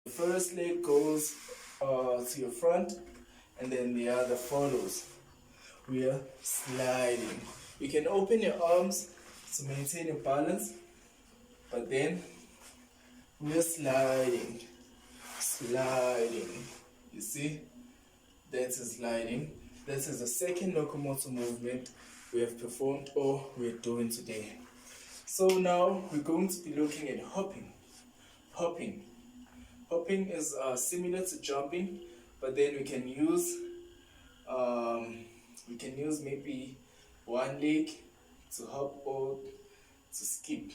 The first leg goes to your front, and then the other follows. We are sliding. You can open your arms to maintain your balance, but then we are sliding, sliding. You see, that's a sliding. This is the second locomotor movement we have performed or we're doing today. So now we're going to be looking at hopping. Hopping. Hopping is similar to jumping, but then we can use maybe one leg to hop or to skip.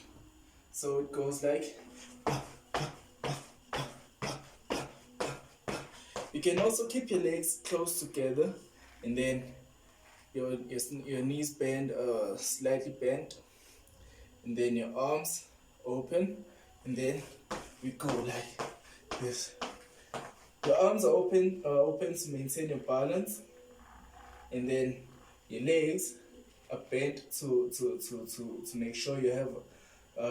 So it goes like. You can also keep your legs close together, and then your knees bend, slightly bent, and then your arms open, and then we go like this. Your arms are open to maintain your balance, and then your legs are bent to make sure you have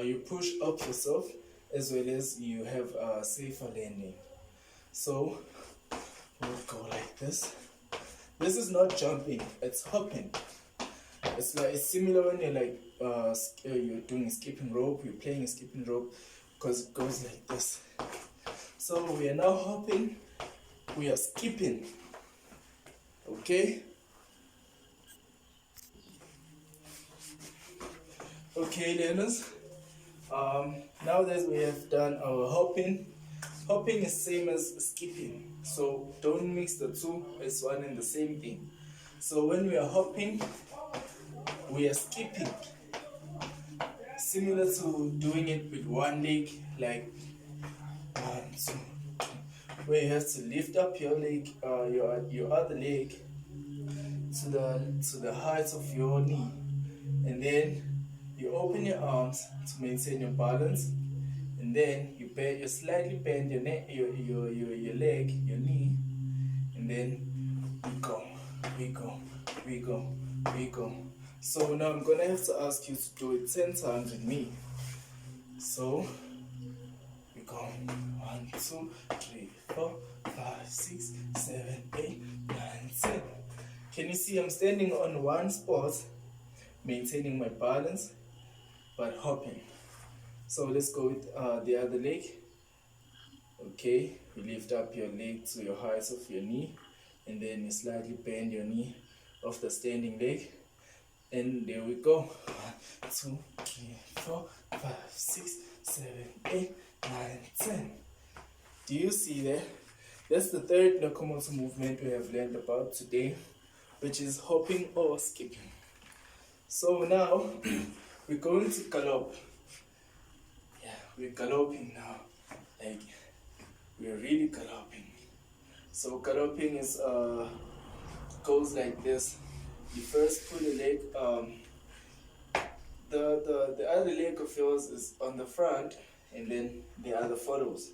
you push up yourself as well as you have a safer landing. So we'll go like this. This is not jumping; it's hopping. It's similar when you're doing a skipping rope. You're playing a skipping rope because it goes like this. So we are now hopping. We are skipping. Okay. Okay, learners. Now that we have done our hopping is same as skipping. So don't mix the two. It's one and the same thing. So when we are hopping, we are skipping. Similar to doing it with one leg, like 1, 2, 3, where you have to lift up your leg, your other leg to the height of your knee, and then you open your arms to maintain your balance, and then you slightly bend your neck, your leg, your knee, and then we go. So now I'm gonna have to ask you to do it 10 times with me. So we go 1, 2, 3, 4, 5, 6, 7, 8, 9, 10. Can you see I'm standing on one spot, maintaining my balance, but hopping. So let's go with the other leg. Okay, you lift up your leg to your height of your knee, and then you slightly bend your knee off the standing leg. And there we go. 1, 2, 3, 4, 5, 6, 7, 8, 9, 10. Do you see that? That's the third locomotor movement we have learned about today, which is hopping or skipping. So now we're going to gallop. Yeah, we're galloping now. Like we're really galloping. So galloping is goes like this. You first put a leg, the other leg of yours is on the front, and then the other follows.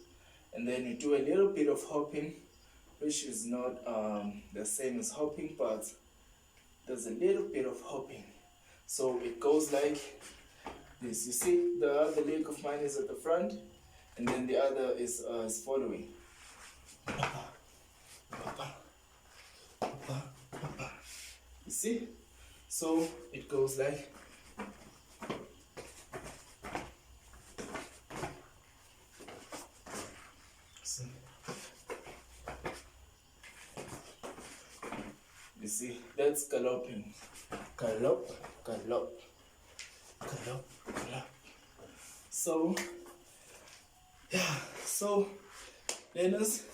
And then you do a little bit of hopping, which is not the same as hopping, but there's a little bit of hopping. So it goes like this. You see, the other leg of mine is at the front, and then the other is following. You see? So it goes like. You see, that's galloping. Gallop, gallop, gallop, gallop. So, yeah, so, learners,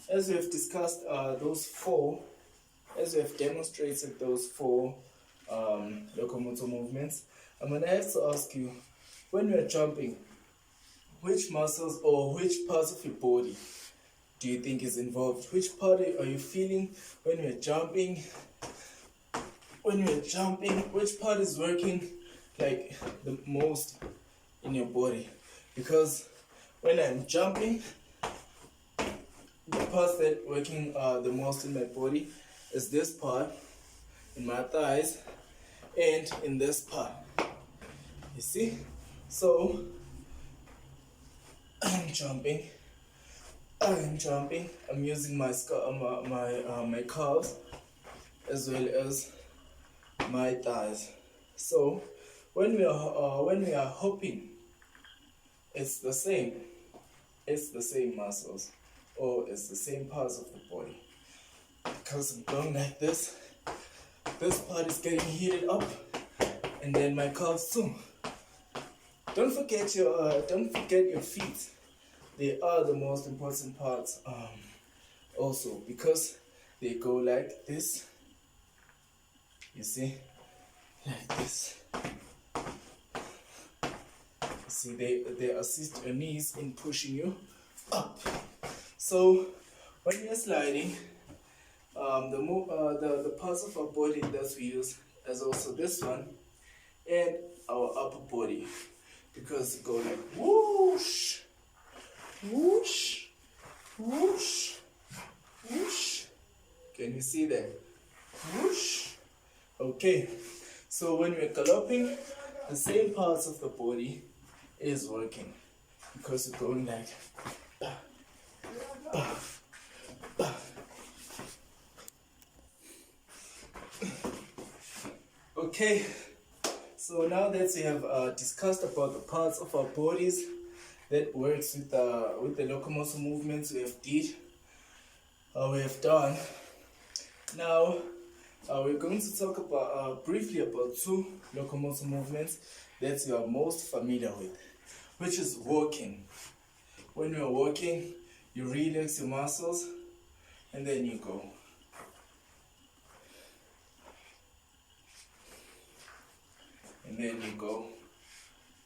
as we have discussed as we have demonstrated those four locomotor movements, I'm going to have to ask you, when you're jumping, which muscles or which parts of your body do you think is involved? Which part are you feeling when you're jumping? When you're jumping, which part is working like the most in your body? Because when I'm jumping, the parts that working the most in my body is this part, in my thighs, and in this part. You see? So I'm jumping. I'm jumping. I'm using my calves as well as my thighs. So when we are hopping, it's the same. It's the same muscles, or it's the same parts of the body. Because I'm going like this, this part is getting heated up, and then my calves too. Don't forget your feet. They are the most important parts also, because they go like this. You see, like this. See, they assist your knees in pushing you up. So when you're sliding, the parts of our body that we use is also this one and our upper body, because go like whoosh, whoosh, whoosh, whoosh. Can you see that? Whoosh. Okay. So when we're galloping, the same parts of the body is working, because we're going like bah, bah, bah. Okay, so now that we have discussed about the parts of our bodies that works with the locomotor movements we have done. Now we're going to talk about briefly about two locomotor movements that you are most familiar with, which is walking. When you're walking, you relax your muscles and then you go. And then you go.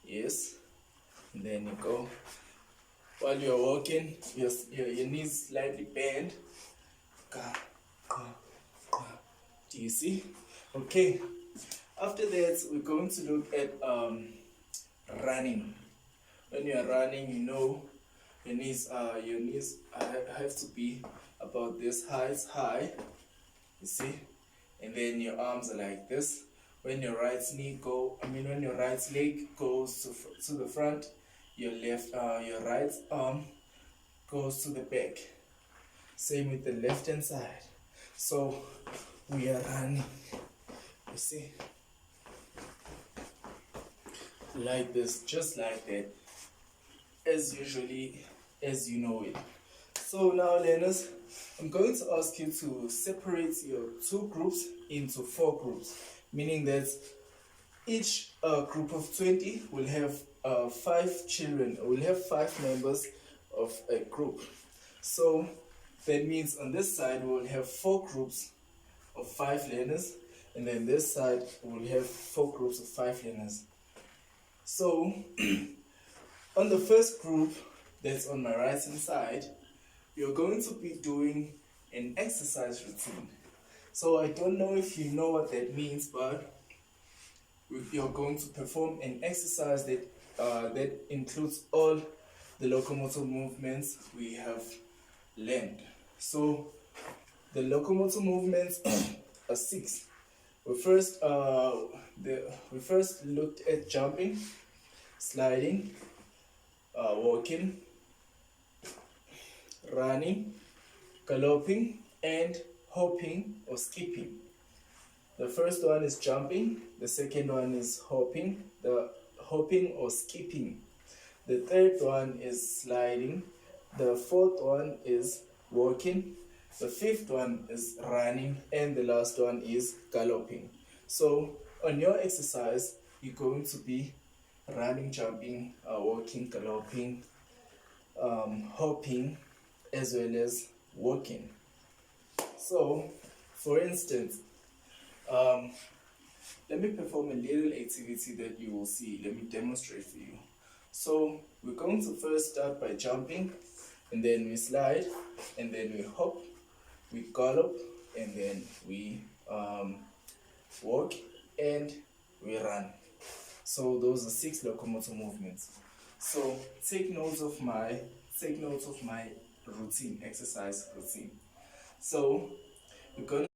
Yes. And then you go. While you're walking, your knees slightly bend. Do you see? Okay. After that, we're going to look at running. When you are running, you know your knees have to be about this high. You see? And then your arms are like this. When your right leg goes to the front, your right arm goes to the back. Same with the left hand side. So we are running. You see? Like this, just like that. As you know it. So now, learners, I'm going to ask you to separate your two groups into 4 groups, meaning that each group of 20 will have 5 children, will have 5 members of a group. So that means on this side we will have 4 groups of 5 learners, and then this side we will have 4 groups of 5 learners. So on the first group, that's on my right hand side, you're going to be doing an exercise routine. So I don't know if you know what that means, but you're going to perform an exercise that includes all the locomotor movements we have learned. So the locomotor movements are 6. We first looked at jumping, sliding, walking, running, galloping, and hopping or skipping. The first one is jumping, the second one is hopping or skipping. The third one is sliding, the fourth one is walking, the fifth one is running, and the last one is galloping. So on your exercise, you're going to be running, jumping, walking, galloping, hopping, as well as walking. So, for instance, let me perform a little activity that you will see. Let me demonstrate for you. So, we're going to first start by jumping, and then we slide, and then we hop, we gallop, and then we walk, and we run. So those are 6 locomotor movements. So take notes of my routine, exercise routine. So we're going